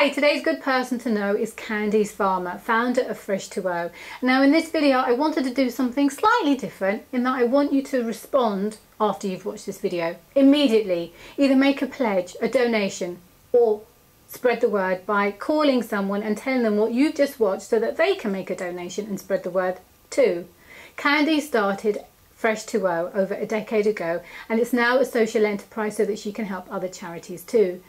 Hi, today's good person to know is Candice Farmer, founder of Fresh2O. Now in this video I wanted to do something slightly different in that I want you to respond after you've watched this video immediately. Either make a pledge, a donation, or spread the word by calling someone and telling them what you've just watched so that they can make a donation and spread the word too. Candice started Fresh2O over a decade ago and it's now a social enterprise so that she can help other charities too.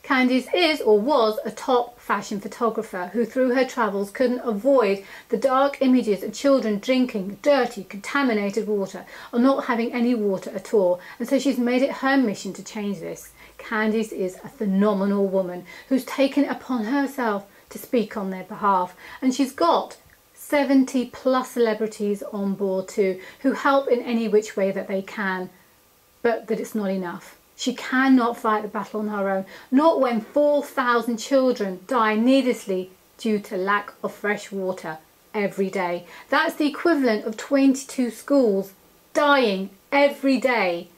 Candice is or was a top fashion photographer who through her travels couldn't avoid the dark images of children drinking dirty, contaminated water or not having any water at all, and so she's made it her mission to change this. Candice is a phenomenal woman who's taken it upon herself to speak on their behalf, and she's got 70 plus celebrities on board too who help in any which way that they can, but that it's not enough. She cannot fight the battle on her own, not when 4,000 children die needlessly due to lack of fresh water every day. That's the equivalent of 22 schools dying every day.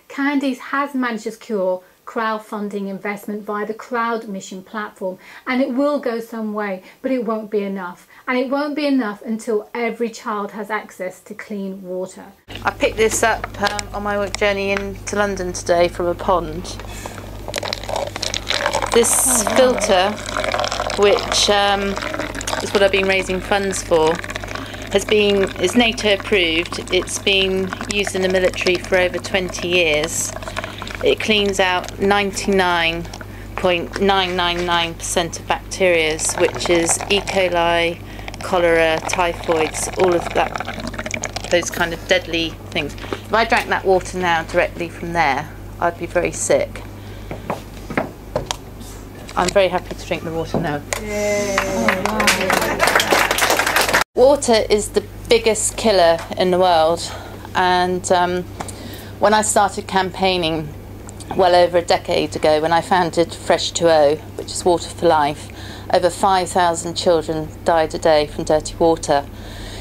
Candice has managed to secure crowdfunding investment via the Crowd Mission platform, and it will go some way, but it won't be enough. And it won't be enough until every child has access to clean water. I picked this up on my work journey into London today from a pond. This filter, which is what I've been raising funds for, is NATO approved. It's been used in the military for over 20 years. It cleans out 99.999% of bacteria, which is E. coli, cholera, typhoids, all of that, those kind of deadly things. If I drank that water now directly from there, I'd be very sick. I'm very happy to drink the water now. Water is the biggest killer in the world, and when I started campaigning well over a decade ago, when I founded Fresh2O, which is Water for Life, over 5,000 children died a day from dirty water.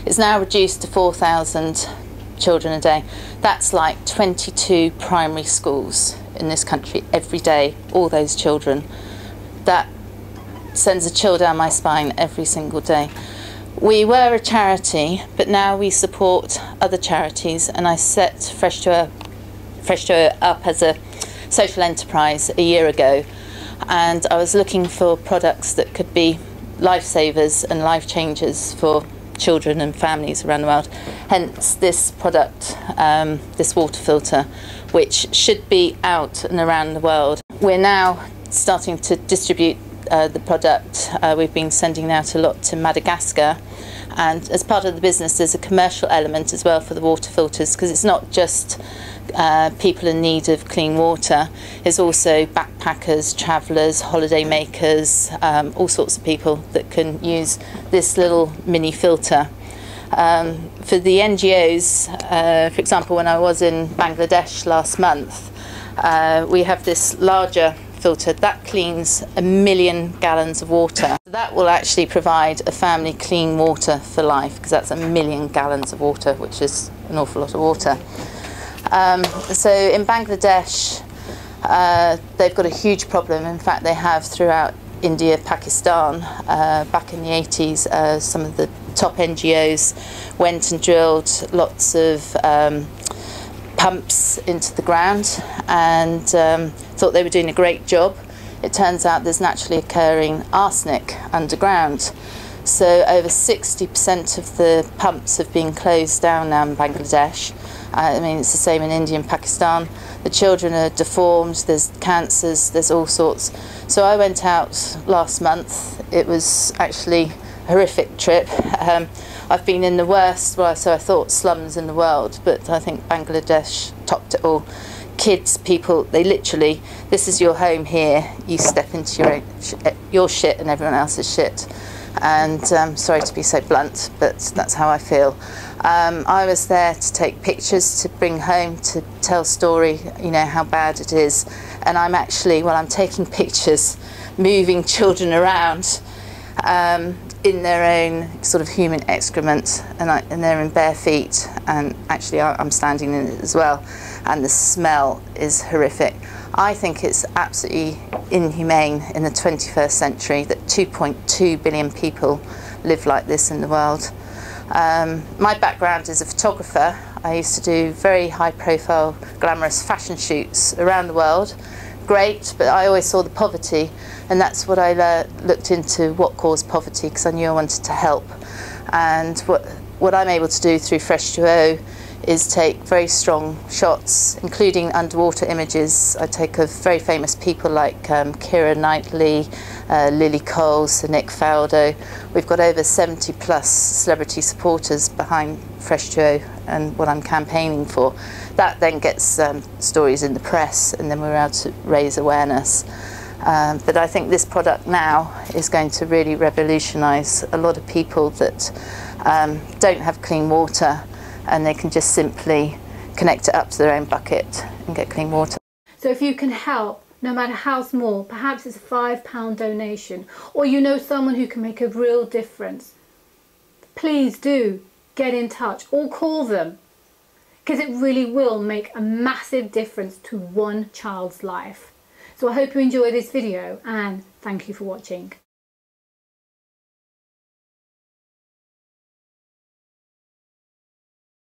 It's now reduced to 4,000 children a day. That's like 22 primary schools in this country every day, all those children. That sends a chill down my spine every single day. We were a charity, but now we support other charities, and I set Fresh2O up as a social enterprise a year ago, and I was looking for products that could be lifesavers and life changers for children and families around the world. Hence this product, this water filter, which should be out and around the world. We're now starting to distribute the product. We've been sending out a lot to Madagascar, and as part of the business there's a commercial element as well for the water filters, because it's not just people in need of clean water. There's also backpackers, travellers, holiday makers, all sorts of people that can use this little mini filter. For the NGOs, for example, when I was in Bangladesh last month, we have this larger filter that cleans 1 million gallons of water. That will actually provide a family clean water for life, because that's 1 million gallons of water, which is an awful lot of water. So in Bangladesh, they've got a huge problem. In fact, they have throughout India, Pakistan. Back in the 80s, some of the top NGOs went and drilled lots of pumps into the ground and thought they were doing a great job. It turns out there's naturally occurring arsenic underground. So over 60% of the pumps have been closed down now in Bangladesh. I mean, it's the same in India and Pakistan. The children are deformed, there's cancers, there's all sorts. So I went out last month. It was actually a horrific trip. I've been in the worst, well, so I thought, slums in the world, but I think Bangladesh topped it all. Kids, people, they literally, this is your home here, you step into your shit and everyone else's shit. And sorry to be so blunt, but that's how I feel. I was there to take pictures, to bring home, to tell story, you know, how bad it is. And I'm actually, while I'm taking pictures, moving children around. in their own sort of human excrement, and they're in bare feet, and actually I'm standing in it as well, and the smell is horrific. I think it's absolutely inhumane in the 21st century that 2.2 billion people live like this in the world. My background is a photographer. I used to do very high profile, glamorous fashion shoots around the world. Great, but I always saw the poverty, and that's what I looked into, what caused poverty, because I knew I wanted to help. And what I'm able to do through Fresh2O is take very strong shots, including underwater images. I take of very famous people like Keira Knightley, Lily Cole, Sir Nick Faldo. We've got over 70 plus celebrity supporters behind Fresh2O and what I'm campaigning for. That then gets stories in the press, and then we're able to raise awareness. But I think this product now is going to really revolutionise a lot of people that don't have clean water, and they can just simply connect it up to their own bucket and get clean water. So if you can help, no matter how small, perhaps it's a £5 donation, or you know someone who can make a real difference, please do get in touch or call them, because it really will make a massive difference to one child's life. So I hope you enjoy this video, and thank you for watching.